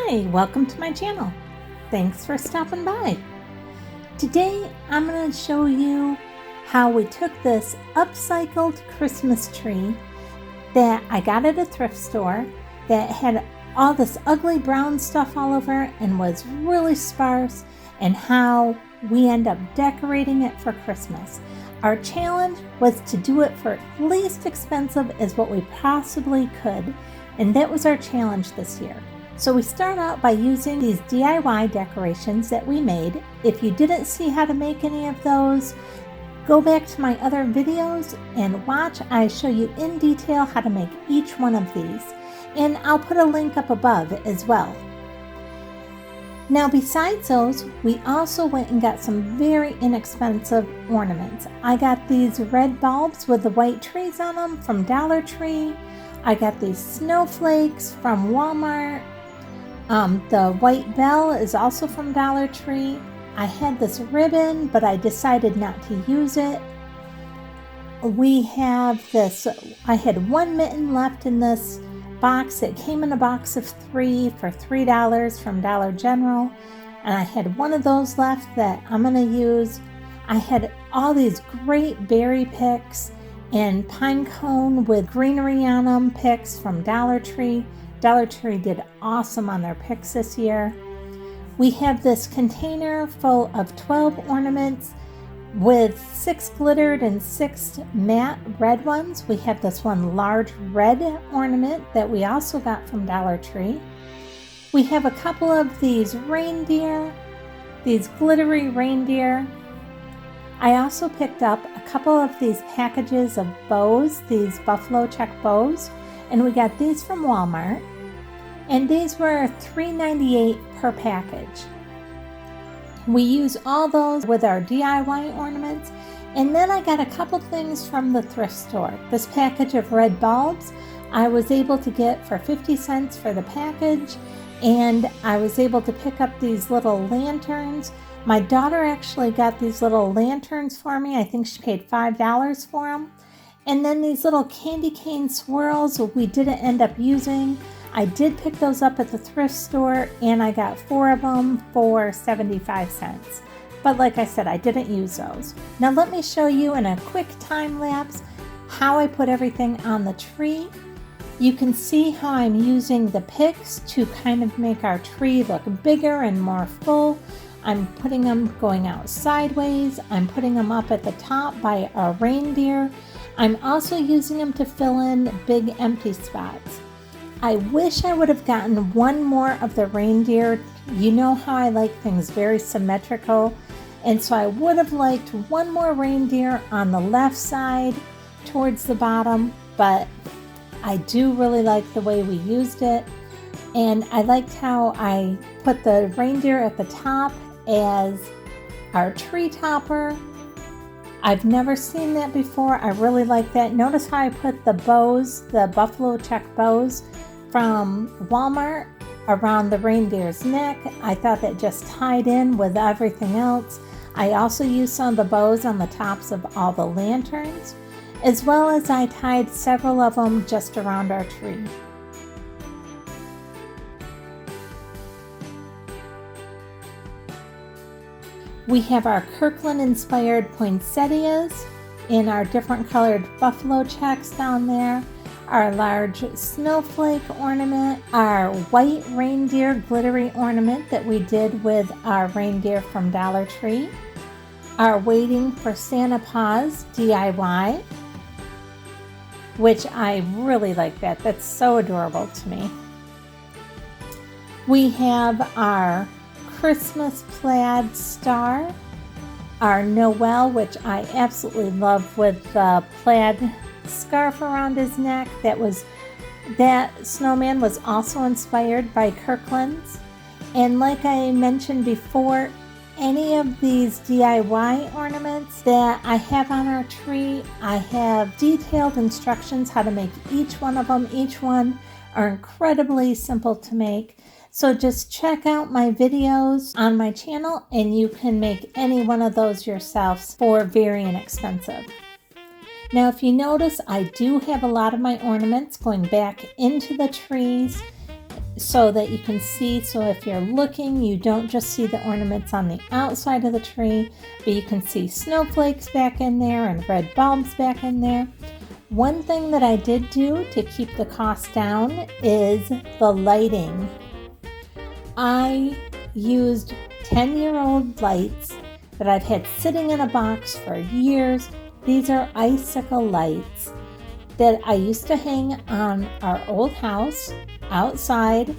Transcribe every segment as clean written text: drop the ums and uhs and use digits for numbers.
Hi, welcome to my channel. Thanks for stopping by. Today I'm going to show you how we took this upcycled Christmas tree that I got at a thrift store that had all this ugly brown stuff all over it and was really sparse, and how we end up decorating it for Christmas. Our challenge was to do it for least expensive as what we possibly could, and that was our challenge this year. So we start out by using these DIY decorations that we made. If you didn't see how to make any of those, go back to my other videos and watch. I show you in detail how to make each one of these, and I'll put a link up above as well. Now besides those, we also went and got some very inexpensive ornaments. I got these red bulbs with the white trees on them from Dollar Tree. I got these snowflakes from Walmart. The white bell is also from Dollar Tree. I had this ribbon, but I decided not to use it. We have this, I had one mitten left in this box. It came in a box of 3 for $3 from Dollar General, and I had one of those left that I'm going to use. I had all these great berry picks and pine cone with greenery on them picks from Dollar Tree. Dollar Tree did awesome on their picks this year. We have this container full of 12 ornaments with 6 glittered and 6 matte red ones. We have this one large red ornament that we also got from Dollar Tree. We have a couple of these reindeer, these glittery reindeer. I also picked up a couple of these packages of bows, these buffalo check bows, and we got these from Walmart. And these were $3.98 per package. We use all those with our DIY ornaments. And then I got a couple things from the thrift store. This package of red bulbs I was able to get for 50 cents for the package. And I was able to pick up these little lanterns. My daughter actually got these little lanterns for me. I think she paid $5 for them. And then these little candy cane swirls we didn't end up using. I did pick those up at the thrift store, and I got 4 of them for 75 cents. But like I said, I didn't use those. Now let me show you in a quick time lapse how I put everything on the tree. You can see how I'm using the picks to kind of make our tree look bigger and more full. I'm putting them going out sideways. I'm putting them up at the top by a reindeer. I'm also using them to fill in big empty spots. I wish I would have gotten one more of the reindeer. You know how I like things very symmetrical, and so I would have liked one more reindeer on the left side towards the bottom, but I do really like the way we used it, and I liked how I put the reindeer at the top as our tree topper. I've never seen that before. I really like that. Notice how I put the bows, the buffalo check bows from Walmart around the reindeer's neck. I thought that just tied in with everything else. I also used some of the bows on the tops of all the lanterns, as well as I tied several of them just around our tree. We have our Kirkland-inspired poinsettias in our different colored buffalo checks down there, our large snowflake ornament, our white reindeer glittery ornament that we did with our reindeer from Dollar Tree, our Waiting for Santa Paws DIY, which I really like that. That's so adorable to me. We have our Christmas plaid star, our Noel, which I absolutely love, with the plaid scarf around his neck. That snowman was also inspired by Kirkland's. And like I mentioned before, any of these DIY ornaments that I have on our tree, I have detailed instructions how to make each one of them. Each one are incredibly simple to make. So just check out my videos on my channel and you can make any one of those yourselves for very inexpensive. Now, if you notice, I do have a lot of my ornaments going back into the trees so that you can see. So if you're looking, you don't just see the ornaments on the outside of the tree, but you can see snowflakes back in there and red bulbs back in there. One thing that I did do to keep the cost down is the lighting. I used 10-year-old lights that I've had sitting in a box for years. These are icicle lights that I used to hang on our old house outside,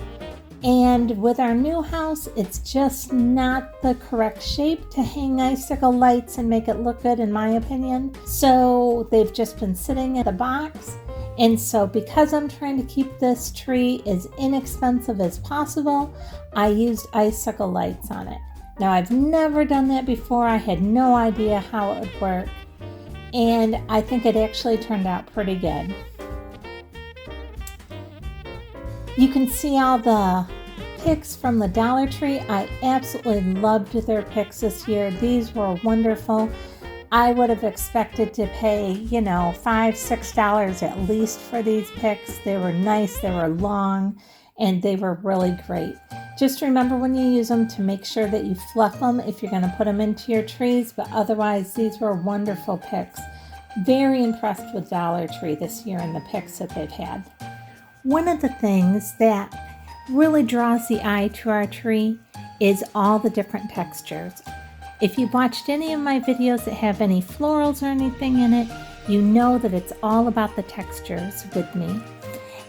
and with our new house, it's just not the correct shape to hang icicle lights and make it look good, in my opinion. So they've just been sitting in the box. And so because I'm trying to keep this tree as inexpensive as possible, I used icicle lights on it. Now, I've never done that before. I had no idea how it would work, and I think it actually turned out pretty good. You can see all the picks from the Dollar Tree. I absolutely loved their picks this year. These were wonderful. I would have expected to pay, $5, $6 at least for these picks. They were nice, they were long, and they were really great. Just remember when you use them to make sure that you fluff them if you're going to put them into your trees, but otherwise these were wonderful picks. Very impressed with Dollar Tree this year and the picks that they've had. One of the things that really draws the eye to our tree is all the different textures. If you've watched any of my videos that have any florals or anything in it, you know that it's all about the textures with me.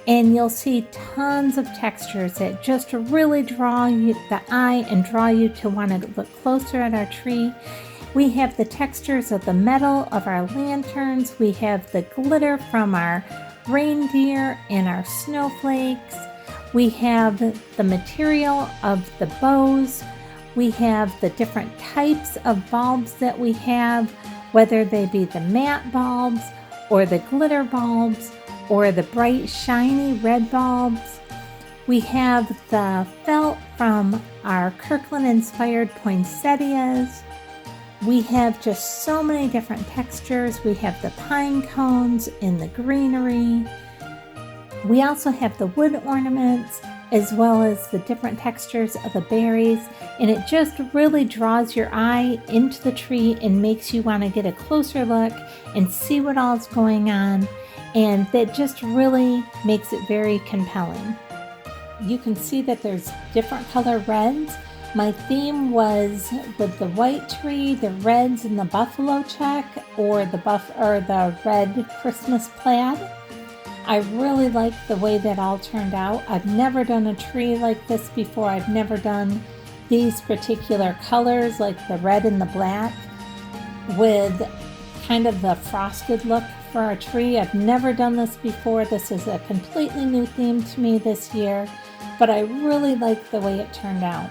And you'll see tons of textures that just really draw you the eye and draw you to want to look closer at our tree. We have the textures of the metal of our lanterns. We have the glitter from our reindeer and our snowflakes. We have the material of the bows. We have the different types of bulbs that we have, whether they be the matte bulbs or the glitter bulbs or the bright shiny red bulbs. We have the felt from our Kirkland inspired poinsettias. We have just so many different textures. We have the pine cones in the greenery. We also have the wood ornaments, as well as the different textures of the berries, and it just really draws your eye into the tree and makes you want to get a closer look and see what all's going on, and that just really makes it very compelling. You can see that there's different color reds. My theme was with the white tree, the reds, and the buffalo check, or the red Christmas plaid. I really like the way that all turned out. I've never done a tree like this before. I've never done these particular colors, like the red and the black, with kind of the frosted look for our tree. I've never done this before. This is a completely new theme to me this year, but I really like the way it turned out.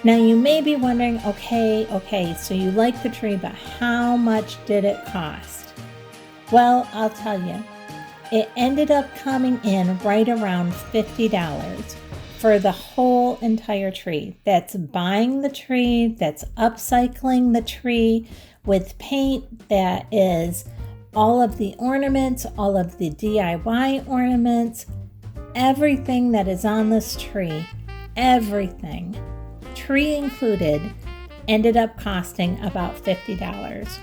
Now you may be wondering, okay, so you like the tree, but how much did it cost? Well, I'll tell you, it ended up coming in right around $50 for the whole entire tree. That's buying the tree, that's upcycling the tree with paint, that is all of the ornaments, all of the DIY ornaments, everything that is on this tree, everything, tree included, ended up costing about $50.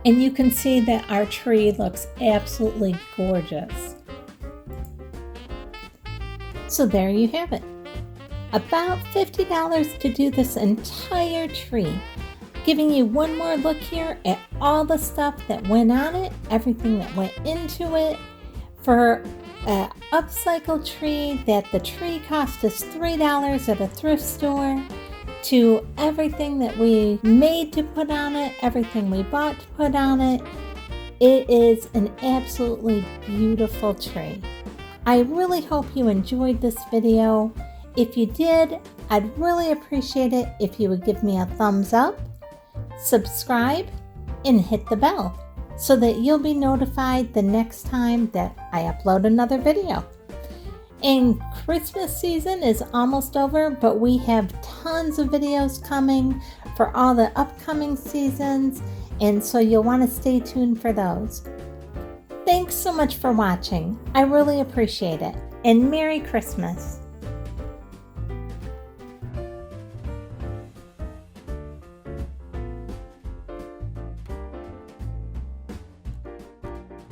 And you can see that our tree looks absolutely gorgeous. So there you have it. About $50 to do this entire tree. Giving you one more look here at all the stuff that went on it, everything that went into it. For an upcycled tree, that the tree cost us $3 at a thrift store, to everything that we made to put on it, everything we bought to put on it. It is an absolutely beautiful tree. I really hope you enjoyed this video. If you did, I'd really appreciate it if you would give me a thumbs up, subscribe, and hit the bell so that you'll be notified the next time that I upload another video. And Christmas season is almost over, but we have tons of videos coming for all the upcoming seasons, and so you'll want to stay tuned for those. Thanks Thanks so much for watching. I really appreciate it. And Merry Christmas!